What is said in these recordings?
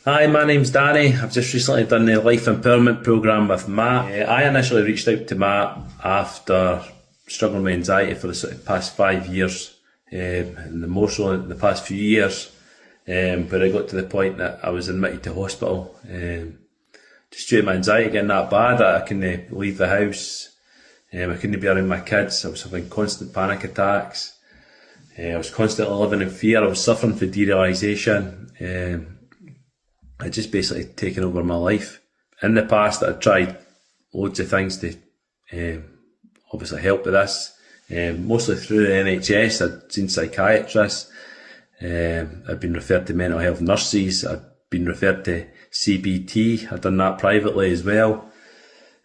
Hi, my name's Danny. I've just recently done the Life Empowerment Programme with Matt. I initially reached out to Matt after struggling with anxiety for the sort of past 5 years, and more so in the past few years, where I got to the point that I was admitted to hospital. Just due to my anxiety getting that bad that I couldn't leave the house, I couldn't be around my kids, I was having constant panic attacks, I was constantly living in fear, I was suffering from derealisation. It just basically taken over my life. In the past, I'd tried loads of things to obviously help with this. Mostly through the NHS, I'd seen psychiatrists, I'd been referred to mental health nurses, I'd been referred to CBT, I'd done that privately as well.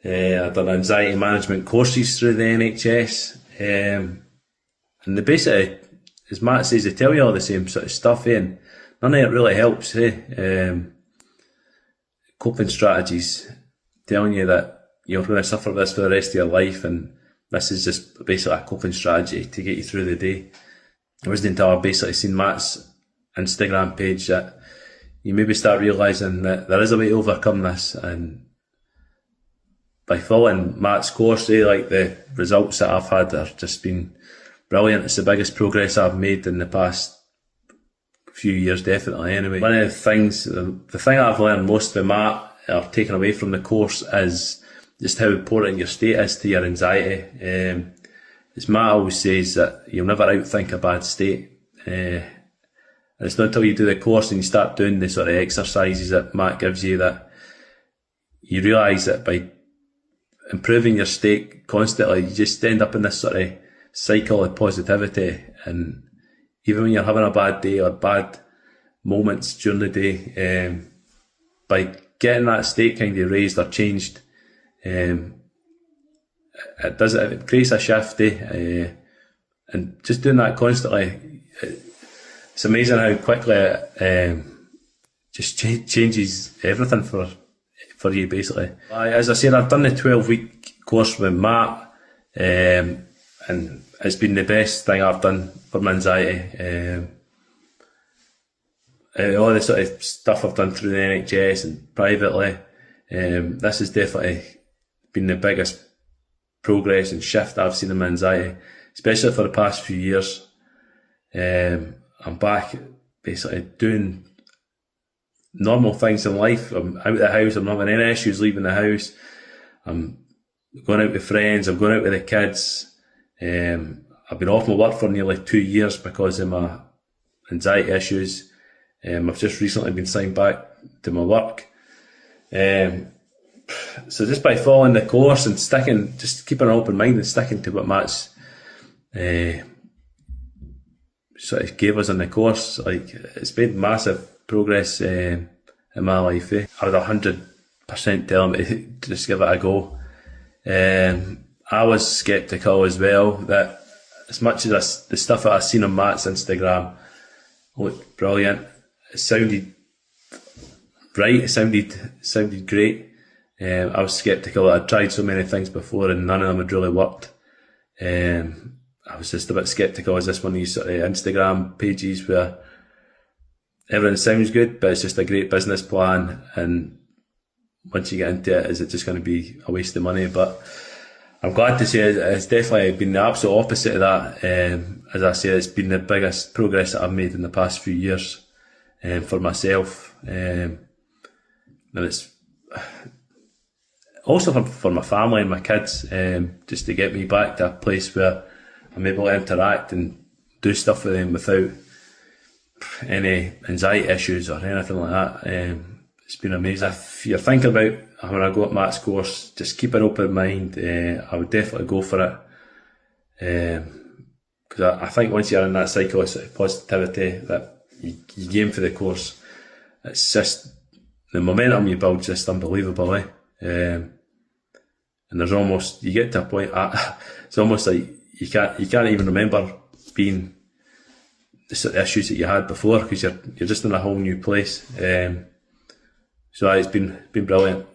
I'd done anxiety management courses through the NHS. And the basically, as Matt says, they tell you all the same sort of stuff, and none of it really helps. Coping strategies telling you that you're going to suffer this for the rest of your life, and this is just basically a coping strategy to get you through the day. It wasn't until I basically seen Matt's Instagram page that you maybe start realising that there is a way to overcome this, and by following Matt's course, like the results that I've had have just been brilliant. It's the biggest progress I've made in the past few years, definitely. Anyway, one of the things, the thing I've learned most from Matt, or taken away from the course, is just how important your state is to your anxiety. As Matt always says, that you'll never outthink a bad state. And it's not until you do the course and you start doing the sort of exercises that Matt gives you that you realise that by improving your state constantly, you just end up in this sort of cycle of positivity. And even when you're having a bad day or bad moments during the day, by getting that state kind of raised or changed, it creates a shift, and just doing that constantly, it's amazing how quickly it just changes everything for you, basically. As I said, I've done the 12-week course with Matt, and it's been the best thing I've done for my anxiety. All the sort of stuff I've done through the NHS and privately, this has definitely been the biggest progress and shift I've seen in my anxiety, especially for the past few years. I'm back basically doing normal things in life. I'm out of the house, I'm not having any issues leaving the house. I'm going out with friends, I'm going out with the kids. I've been off my work for nearly 2 years because of my anxiety issues. I've just recently been signed back to my work. So just by following the course and just keeping an open mind and sticking to what Matt's sort of gave us in the course, like, it's made massive progress in my life. I would 100% tell him to just give it a go. I was sceptical as well, that as much as the stuff that I've seen on Matt's Instagram looked brilliant, it sounded right, it sounded great. I was sceptical. I'd tried so many things before and none of them had really worked. I was just a bit sceptical. Is this one of these sort of Instagram pages where everything sounds good, but it's just a great business plan, and once you get into it, is it just going to be a waste of money? But I'm glad to say it's definitely been the absolute opposite of that. As I say, it's been the biggest progress that I've made in the past few years for myself. And it's also for my family and my kids, just to get me back to a place where I'm able to interact and do stuff with them without any anxiety issues or anything like that. It's been amazing. If you're thinking about having a go at Matt's course, just keep an open mind. I would definitely go for it. Because I think once you're in that cycle of sort of positivity, that you game for the course, it's just, the momentum you build is just unbelievable. And there's almost, you get to a point, it's almost like you can't even remember being the sort of issues that you had before, because you're just in a whole new place. So it's been brilliant.